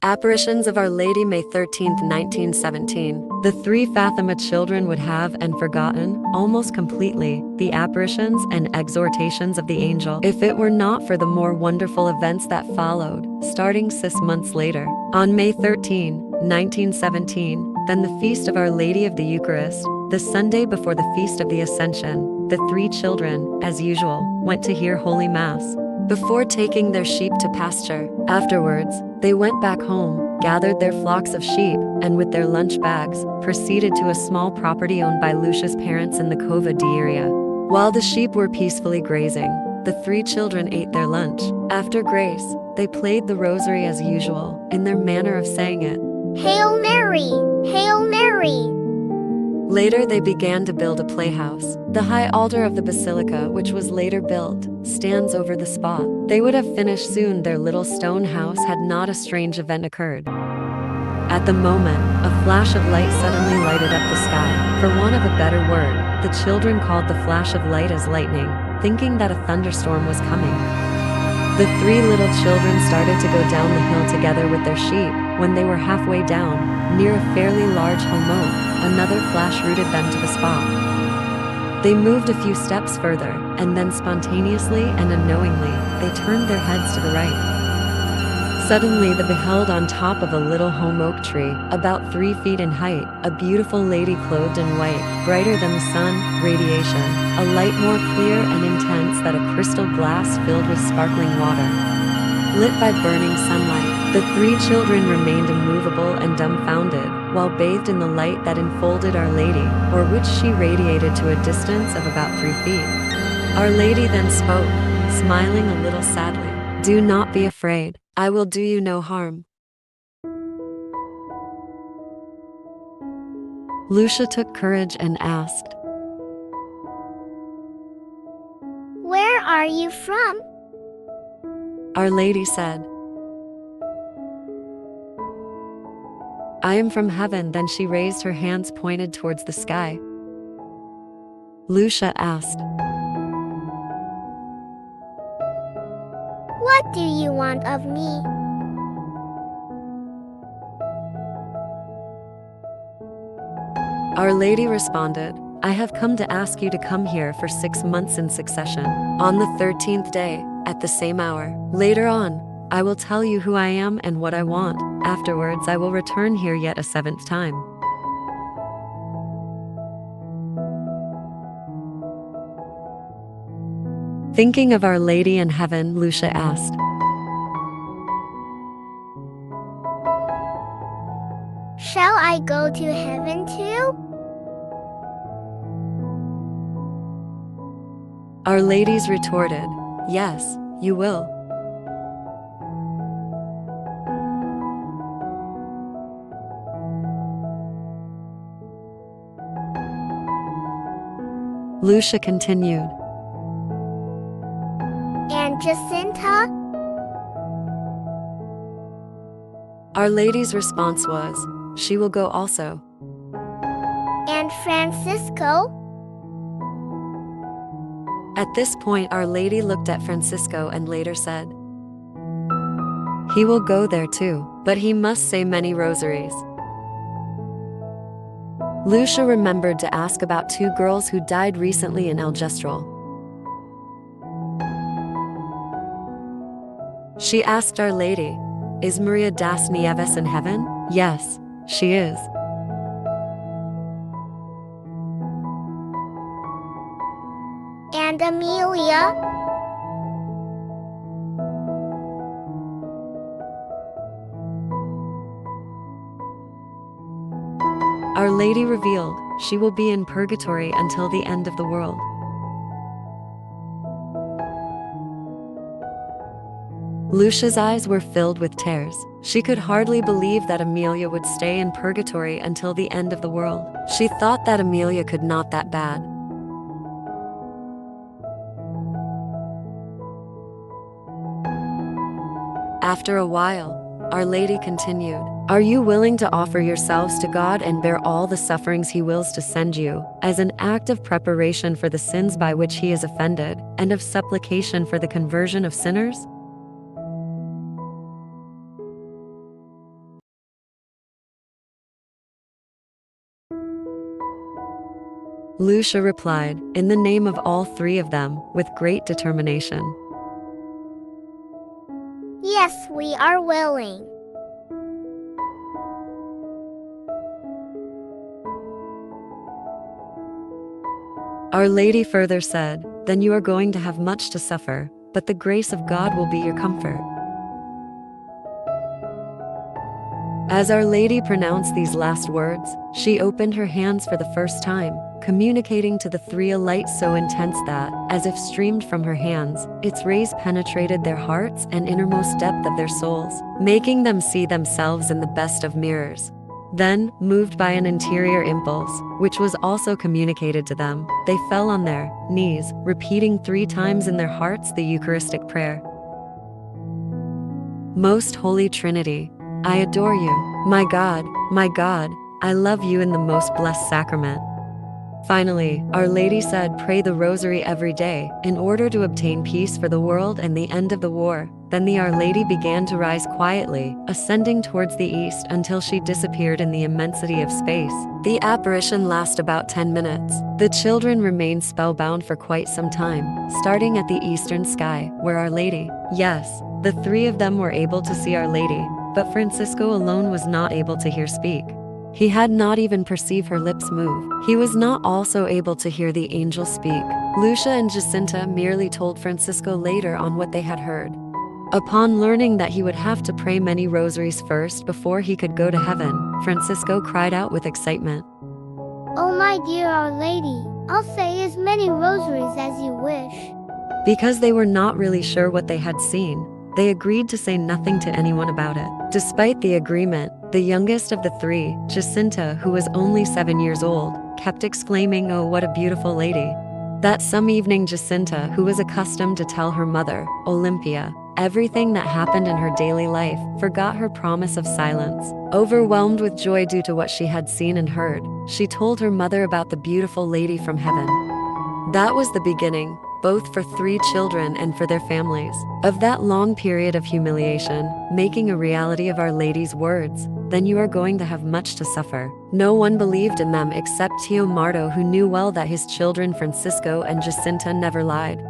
Apparitions of Our Lady, May 13, 1917. The three Fatima children would have and forgotten, almost completely, the apparitions and exhortations of the angel if it were not for the more wonderful events that followed, starting 6 months later. On May 13, 1917, then the Feast of Our Lady of the Eucharist, the Sunday before the Feast of the Ascension, the three children, as usual, went to hear Holy Mass before taking their sheep to pasture. Afterwards, they went back home, gathered their flocks of sheep, and with their lunch bags, proceeded to a small property owned by Lucia's parents in the Cova da Iria. While the sheep were peacefully grazing, the three children ate their lunch. After grace, they played the rosary as usual, in their manner of saying it. Hail Mary! Hail Mary! Later they began to build a playhouse. The high altar of the basilica, which was later built, stands over the spot. They would have finished soon their little stone house had not a strange event occurred. At the moment, a flash of light suddenly lighted up the sky. For want of a better word, the children called the flash of light as lightning, thinking that a thunderstorm was coming. The three little children started to go down the hill together with their sheep. When they were halfway down, near a fairly large holm oak, another flash rooted them to the spot. They moved a few steps further, and then spontaneously and unknowingly, they turned their heads to the right. Suddenly they beheld on top of a little holm oak tree, about 3 feet in height, a beautiful lady clothed in white, brighter than the sun, radiation, a light more clear and intense than a crystal glass filled with sparkling water. Lit by burning sunlight, the three children remained immovable and dumbfounded, while bathed in the light that enfolded Our Lady, or which she radiated to a distance of about 3 feet. Our Lady then spoke, smiling a little sadly. "Do not be afraid. I will do you no harm." Lucia took courage and asked, Where are you from? Our Lady said, "I am from heaven." Then she raised her hands pointed towards the sky. Lucia asked, What do you want of me? Our Lady responded, "I have come to ask you to come here for 6 months in succession. On the 13th day, at the same hour. Later on, I will tell you who I am and what I want. Afterwards, I will return here yet a 7th time." Thinking of Our Lady in heaven, Lucia asked, Shall I go to heaven too? Our Lady's retorted, "Yes, you will." Lucia continued, And Jacinta? Our Lady's response was, "She will go also." And Francisco? At this point, Our Lady looked at Francisco and later said, "He will go there too, but he must say many rosaries." Lucia remembered to ask about 2 girls who died recently in Algestral. She asked Our Lady, "Is Maria das Nieves in heaven?" "Yes, she is." And Amelia? Our Lady revealed, "She will be in purgatory until the end of the world." Lucia's eyes were filled with tears. She could hardly believe that Amelia would stay in purgatory until the end of the world. She thought that Amelia could not that bad. After a while, Our Lady continued, "Are you willing to offer yourselves to God and bear all the sufferings He wills to send you, as an act of preparation for the sins by which He is offended, and of supplication for the conversion of sinners?" Lucia replied, in the name of all three of them, with great determination. Yes, we are willing. Our Lady further said, then you are going to have much to suffer, but the grace of God will be your comfort. As Our Lady pronounced these last words, she opened her hands for the first time, communicating to the three a light so intense that, as if streamed from her hands, its rays penetrated their hearts and innermost depth of their souls, making them see themselves in the best of mirrors. Then, moved by an interior impulse, which was also communicated to them, they fell on their knees, repeating 3 times in their hearts the Eucharistic prayer. Most Holy Trinity, I adore you, my God, I love you in the most blessed sacrament. Finally, Our Lady said, pray the rosary every day, in order to obtain peace for the world and the end of the war. Then the Our Lady began to rise quietly, ascending towards the east until she disappeared in the immensity of space. The apparition lasted about 10 minutes. The children remained spellbound for quite some time, starting at the eastern sky, where Our Lady, yes, the 3 of them were able to see Our Lady, but Francisco alone was not able to hear speak. He had not even perceived her lips move. He was not also able to hear the angel speak. Lucia and Jacinta merely told Francisco later on what they had heard. Upon learning that he would have to pray many rosaries first before he could go to heaven, Francisco cried out with excitement. Oh my dear Our Lady, I'll say as many rosaries as you wish. Because they were not really sure what they had seen, they agreed to say nothing to anyone about it. Despite the agreement, the youngest of the 3, Jacinta, who was only 7 years old, kept exclaiming, oh, what a beautiful lady. That some evening Jacinta, who was accustomed to tell her mother, Olympia, everything that happened in her daily life, forgot her promise of silence. Overwhelmed with joy due to what she had seen and heard, she told her mother about the beautiful lady from heaven. That was the beginning, both for 3 children and for their families, of that long period of humiliation, making a reality of Our Lady's words, then you are going to have much to suffer. No one believed in them except Tio Marto, who knew well that his children Francisco and Jacinta never lied.